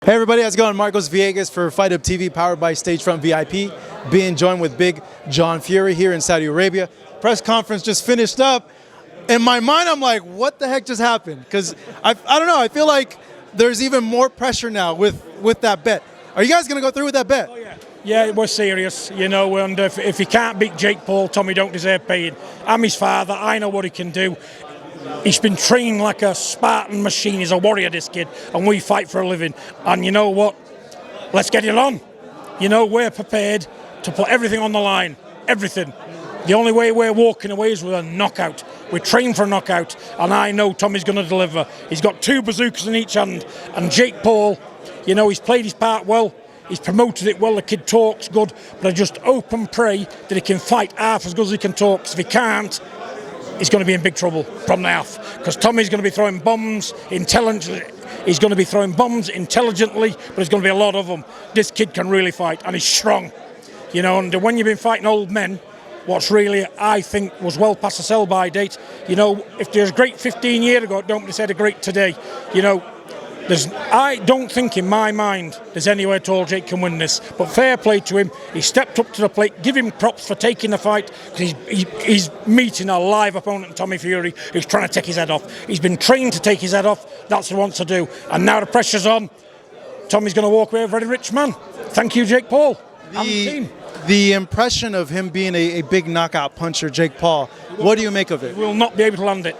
Hey everybody, how's it going? Marcos Villegas for Fight Up TV, powered by Stagefront VIP. Being joined with Big John Fury here in Saudi Arabia. Press conference just finished up. In my mind, I'm like, what the heck just happened? Because I don't know, I feel like there's even more pressure now with that bet. Are you guys going to go through with that bet? Oh, yeah. Yeah, we're serious, you know, and if he can't beat Jake Paul, Tommy don't deserve paying. I'm his father, I know what he can do. He's been trained like a Spartan machine. He's a warrior, this kid, and we fight for a living. And you know what? Let's get it on. You know, we're prepared to put everything on the line. Everything. The only way we're walking away is with a knockout. We're trained for a knockout, and I know Tommy's going to deliver. He's got two bazookas in each hand, and Jake Paul, you know, he's played his part well. He's promoted it well. The kid talks good, but I just hope and pray that he can fight half as good as he can talk. 'Cause if he can't, he's going to be in big trouble from the half, because Tommy's going to be throwing bombs intelligently. He's going to be throwing bombs intelligently, but there's going to be a lot of them. This kid can really fight, and he's strong. You know, and when you've been fighting old men, what's really, I think, was well past the sell-by date. You know, if there's great 15 years ago, don't be said a great today. You know, I don't think in my mind there's anywhere at all Jake can win this. But fair play to him. He stepped up to the plate. Give him props for taking the fight. He's meeting a live opponent, Tommy Fury, who's trying to take his head off. He's been trained to take his head off. That's what he wants to do. And now the pressure's on. Tommy's going to walk away a very rich man. Thank you, Jake Paul. And the team. The impression of him being a big knockout puncher, Jake Paul, what do you make of it? He will not be able to land it.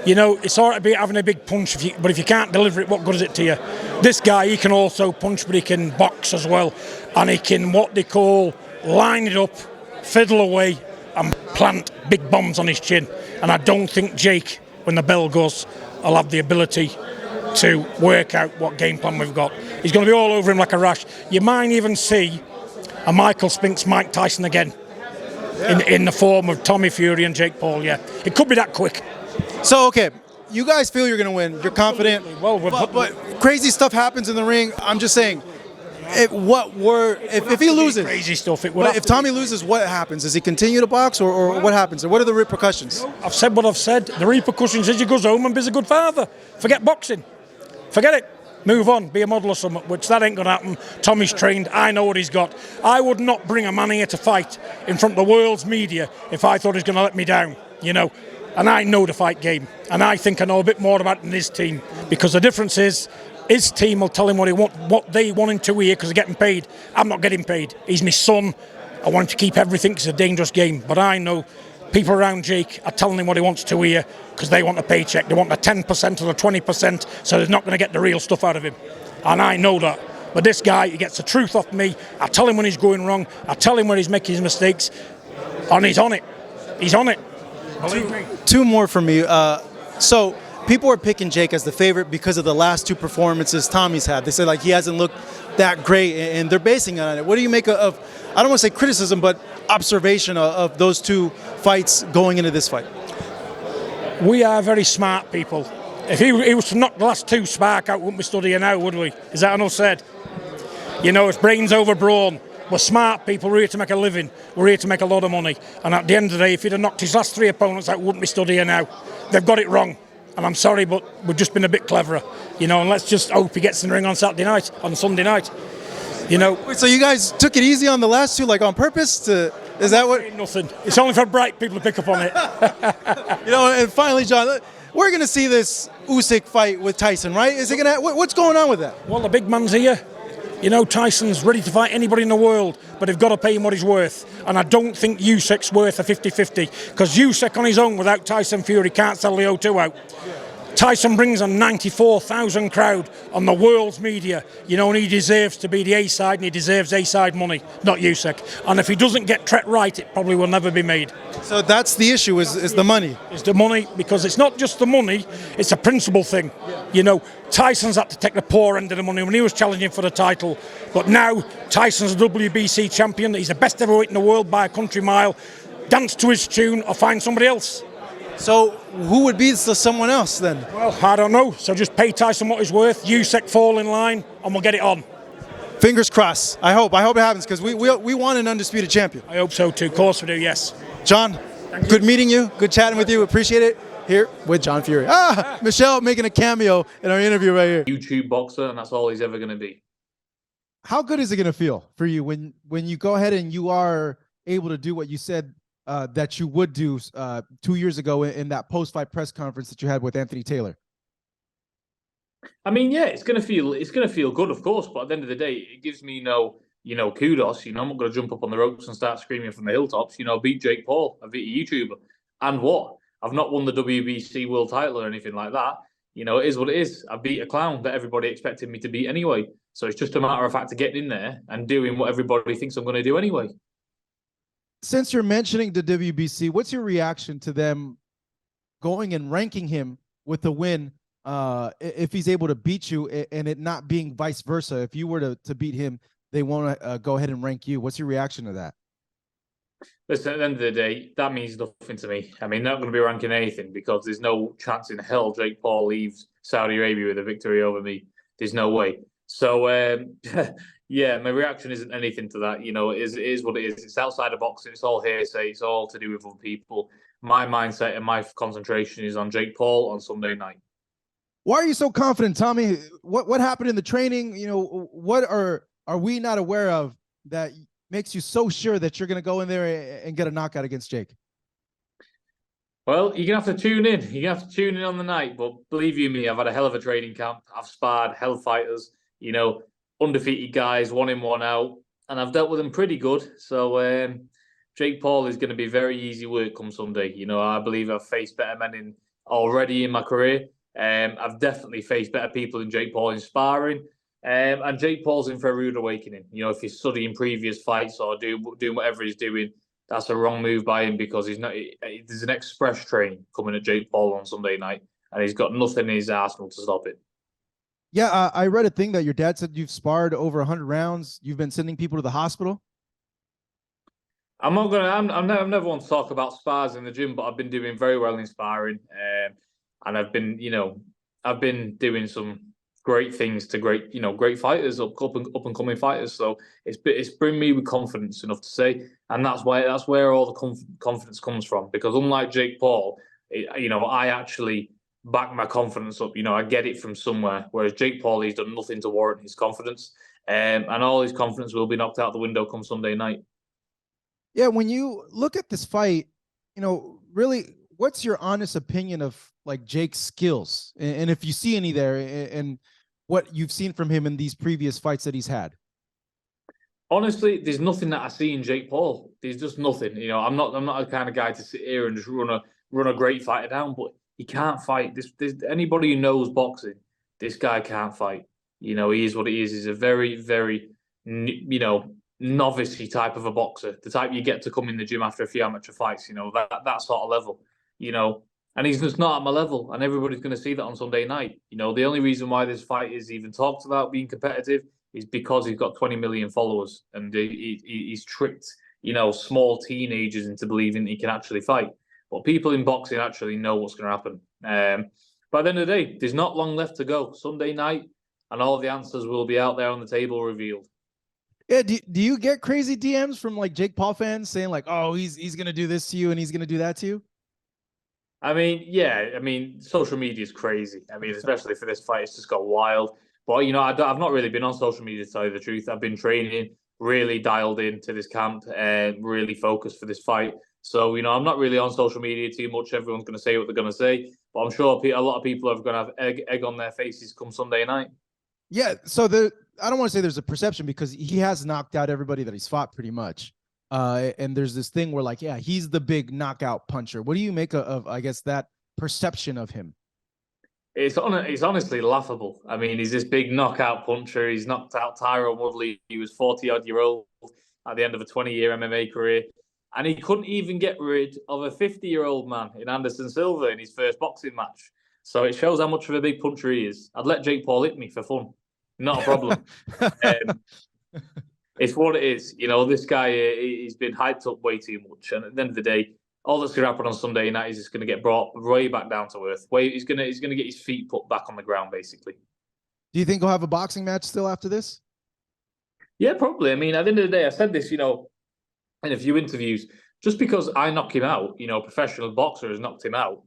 You know, it's all right to be having a big punch, but if you can't deliver it, what good is it to you? This guy, he can also punch, but he can box as well. And he can, what they call, line it up, fiddle away, and plant big bombs on his chin. And I don't think Jake, when the bell goes, will have the ability to work out what game plan we've got. He's going to be all over him like a rash. You might even see a Michael Spinks Mike Tyson again, in the form of Tommy Fury and Jake Paul. Yeah, it could be that quick. So okay, you guys feel you're going to win. You're confident. Well, but crazy stuff happens in the ring. I'm just saying, if he loses, crazy stuff. If Tommy loses, what happens? Does he continue to box, or what happens? Or what are the repercussions? I've said what I've said. The repercussions is he goes home and be a good father. Forget boxing. Forget it. Move on, be a model or something, which that ain't going to happen. Tommy's trained, I know what he's got. I would not bring a man here to fight in front of the world's media if I thought he was going to let me down, you know. And I know the fight game, and I think I know a bit more about it than his team, because the difference is his team will tell him what they want him to hear, because they're getting paid. I'm not getting paid. He's my son. I want him to keep everything, because it's a dangerous game. But I know people around Jake are telling him what he wants to hear, because they want a paycheck. They want the 10% or the 20%, so they're not going to get the real stuff out of him. And I know that. But this guy, he gets the truth off me. I tell him when he's going wrong. I tell him when he's making his mistakes. And he's on it. He's on it. Believe me. Two more for me. So people are picking Jake as the favorite because of the last two performances Tommy's had. They say like he hasn't looked that great, and they're basing it on it. What do you make of, I don't want to say criticism, but observation of those two fights going into this fight? We are very smart people. If he was to knock the last two spark out, wouldn't be studying now, would we? Is that enough said? You know, it's brains over brawn. We're smart people. We're here to make a living. We're here to make a lot of money. And at the end of the day, if he'd have knocked his last three opponents out, wouldn't be studying now. They've got it wrong. And I'm sorry, but we've just been a bit cleverer. You know, and let's just hope he gets in the ring on Saturday night, on Sunday night. You know. Wait, so you guys took it easy on the last two, like on purpose? Is that what? Nothing. It's only for bright people to pick up on it. You know, and finally, John, we're going to see this Usyk fight with Tyson, right? Is it going to? What's going on with that? Well, the big man's here. You know, Tyson's ready to fight anybody in the world, but they've got to pay him what he's worth. And I don't think Usyk's worth a 50-50, because Usyk on his own without Tyson Fury can't sell the O2 out. Tyson brings a 94,000 crowd on the world's media, you know, and he deserves to be the A-side, and he deserves A-side money, not Usyk. And if he doesn't get Tret right, it probably will never be made. So that's the issue, is the money. It's the money, because it's not just the money, it's a principle thing. You know, Tyson's had to take the poor end of the money when he was challenging for the title. But now, Tyson's a WBC champion, he's the best heavyweight in the world by a country mile. Dance to his tune or find somebody else. So who would be someone else then? Well, I don't know. So just pay Tyson what he's worth, Usyk fall in line, and we'll get it on. Fingers crossed. I hope it happens, because we want an undisputed champion. I hope so too. Of course we do, yes. John, good meeting you. Good chatting with you. Appreciate it. here with John Fury. Michelle making a cameo in our interview right here. YouTube boxer, and that's all he's ever going to be. How good is it going to feel for you when you go ahead and you are able to do what you said that you would do 2 years ago in that post-fight press conference that you had with Anthony Taylor? I mean, yeah, it's gonna feel good, of course. But at the end of the day, it gives me kudos. I'm not gonna jump up on the ropes and start screaming from the hilltops. Beat Jake Paul, I beat a YouTuber, and what? I've not won the WBC world title or anything like that. It is what it is. I beat a clown that everybody expected me to beat anyway. So it's just a matter of fact of getting in there and doing what everybody thinks I'm going to do anyway. Since you're mentioning the WBC, what's your reaction to them going and ranking him with the win? If he's able to beat you and it not being vice versa, if you were to beat him, they want to go ahead and rank you. What's your reaction to that? Listen, at the end of the day, that means nothing to me. I mean, they're not going to be ranking anything because there's no chance in hell Jake Paul leaves Saudi Arabia with a victory over me. There's no way. So, yeah, my reaction isn't anything to that. It is what it is. It's outside of boxing. It's all hearsay. It's all to do with other people. My mindset and my concentration is on Jake Paul on Sunday night. Why are you so confident, Tommy? What happened in the training? What are we not aware of that makes you so sure that you're going to go in there and get a knockout against Jake? Well, you're going to have to tune in. You're going to have to tune in on the night. But believe you me, I've had a hell of a training camp. I've sparred hell fighters, undefeated guys, 1 in, 1 out. And I've dealt with them pretty good. So Jake Paul is going to be very easy work come Sunday. I believe I've faced better men already in my career. I've definitely faced better people than Jake Paul in sparring. And Jake Paul's in for a rude awakening. If he's studying previous fights or doing whatever he's doing, that's a wrong move by him because he's not. There's an express train coming at Jake Paul on Sunday night, and he's got nothing in his arsenal to stop it. Yeah, I read a thing that your dad said you've sparred over 100 rounds. You've been sending people to the hospital. I'm not gonna. I'm never one to talk about spars in the gym, but I've been doing very well in sparring, and I've been doing some great things to great fighters, up and coming fighters. So it's bring me with confidence enough to say, and that's where all the confidence comes from. Because unlike Jake Paul, I actually back my confidence up. I get it from somewhere. Whereas Jake Paul, he's done nothing to warrant his confidence, and all his confidence will be knocked out the window come Sunday night. Yeah, when you look at this fight, really, what's your honest opinion of like Jake's skills, and if you see any there, and what you've seen from him in these previous fights that he's had? Honestly, there's nothing that I see in Jake Paul. There's just nothing. I'm not a kind of guy to sit here and just run a great fighter down, but he can't fight. This anybody who knows boxing, this guy can't fight. He is what he is. He's a very, very, novice-y type of a boxer, the type you get to come in the gym after a few amateur fights, that sort of level, and he's just not at my level, and everybody's going to see that on Sunday night. The only reason why this fight is even talked about being competitive is because he's got 20 million followers, and he's tricked, small teenagers into believing he can actually fight. But people in boxing actually know what's going to happen. But at the end of the day, there's not long left to go. Sunday night, and all the answers will be out there on the table revealed. Yeah, do you get crazy DMs from like Jake Paul fans saying like, oh, he's going to do this to you and he's going to do that to you? I mean, yeah. Social media is crazy. Especially for this fight, it's just got wild. But, I've not really been on social media, to tell you the truth. I've been training, really dialed into this camp and really focused for this fight. So, I'm not really on social media too much. Everyone's going to say what they're going to say. But I'm sure a lot of people are going to have egg on their faces come Sunday night. Yeah, so I don't want to say there's a perception because he has knocked out everybody that he's fought pretty much. And there's this thing where like, yeah, he's the big knockout puncher. What do you make of I guess, that perception of him? It's honestly laughable. He's this big knockout puncher. He's knocked out Tyrone Woodley. He was 40-odd-year-old at the end of a 20-year MMA career. And he couldn't even get rid of a 50-year-old man in Anderson Silva in his first boxing match. So it shows how much of a big puncher he is. I'd let Jake Paul hit me for fun. Not a problem. It's what it is. This guy, he's been hyped up way too much. And at the end of the day, all that's going to happen on Sunday night is just going to get brought way back down to earth. He's going to get his feet put back on the ground, basically. Do you think he'll have a boxing match still after this? Yeah, probably. At the end of the day, I said this, in a few interviews. Just because I knock him out, professional boxer has knocked him out,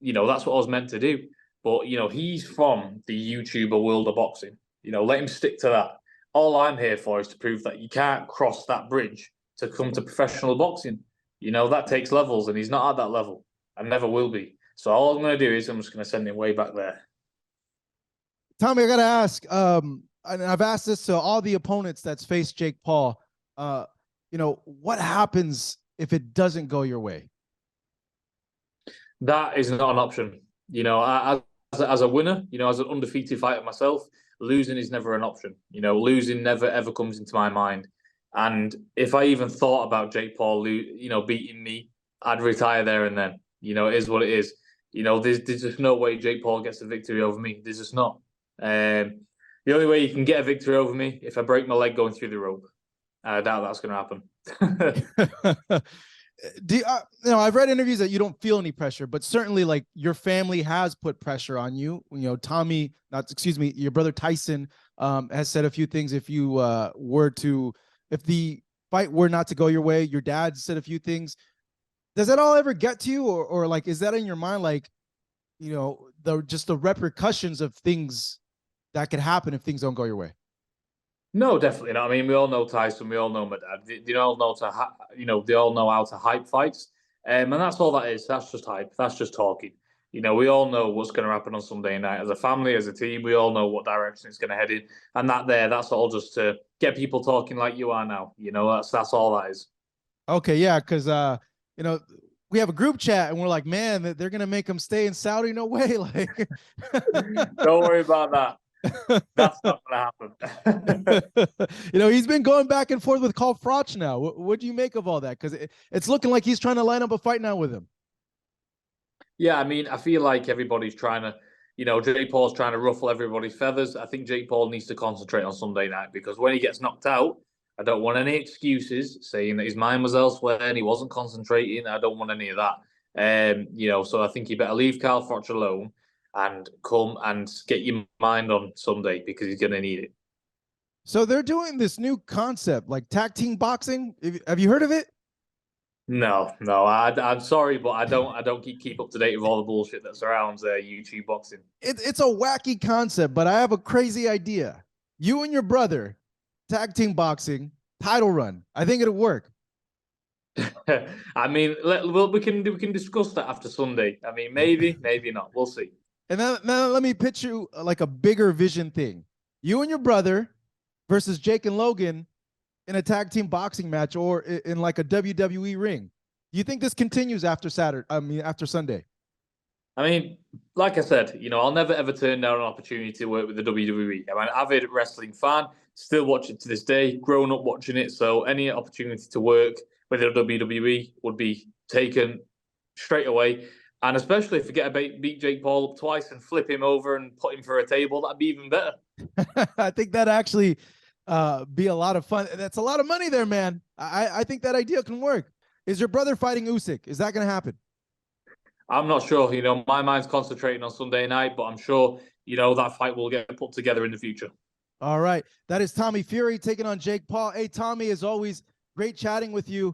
that's what I was meant to do. But, he's from the YouTuber world of boxing. Let him stick to that. All I'm here for is to prove that you can't cross that bridge to come to professional boxing. That takes levels, and he's not at that level and never will be. So all I'm going to do is I'm just going to send him way back there. Tommy, I got to ask, and I've asked this to all the opponents that's faced Jake Paul, what happens if it doesn't go your way? That is not an option. As a winner, as an undefeated fighter myself, losing is never an option. Losing never ever comes into my mind. And if I even thought about Jake Paul, beating me, I'd retire there and then. It is what it is. There's just no way Jake Paul gets a victory over me. There's just not. The only way you can get a victory over me if I break my leg going through the rope. I doubt that's going to happen. I've read interviews that you don't feel any pressure, but certainly like your family has put pressure on you. Tommy, your brother Tyson has said a few things. If the fight were not to go your way, your dad said a few things. Does that all ever get to you, or like, is that in your mind? Like, the repercussions of things that could happen if things don't go your way. No, definitely not. I mean, we all know Tyson. We all know my dad. They all know they all know how to hype fights, and that's all that is. That's just hype. That's just talking. We all know what's going to happen on Sunday night. As a family, as a team, we all know what direction it's going to head in, and that's all just to get people talking like you are now. That's all that is. Okay, yeah, because we have a group chat and we're like, man, they're gonna make him stay in Saudi. No way, like. Don't worry about that. That's not going to happen. He's been going back and forth with Carl Froch now. What do you make of all that? Because it's looking like he's trying to line up a fight now with him. Yeah, I mean, I feel like everybody's trying to, Jake Paul's trying to ruffle everybody's feathers. I think Jake Paul needs to concentrate on Sunday night, because when he gets knocked out, I don't want any excuses saying that his mind was elsewhere and he wasn't concentrating. I don't want any of that. So I think you better leave Carl Froch alone and come and get your mind on Sunday, because he's going to need it. So they're doing this new concept, like tag team boxing. Have you heard of it? No. I'm sorry, but I don't keep up to date with all the bullshit that surrounds YouTube boxing. It's a wacky concept, but I have a crazy idea. You and your brother, tag team boxing, title run. I think it'll work. I mean, we can discuss that after Sunday. I mean, maybe not. We'll see. And then let me pitch you like a bigger vision thing. You and your brother versus Jake and Logan in a tag team boxing match, or in like a WWE ring. Do you think this continues after Sunday? I mean, like I said, I'll never ever turn down an opportunity to work with the WWE. I'm an avid wrestling fan, still watch it to this day, grown up watching it. So any opportunity to work with the WWE would be taken straight away. And especially if we get to beat Jake Paul up twice and flip him over and put him for a table, that'd be even better. I think that actually be a lot of fun. That's a lot of money there, man. I think that idea can work. Is your brother fighting Usyk? Is that going to happen? I'm not sure. My mind's concentrating on Sunday night, but I'm sure, that fight will get put together in the future. All right. That is Tommy Fury taking on Jake Paul. Hey, Tommy, as always, great chatting with you.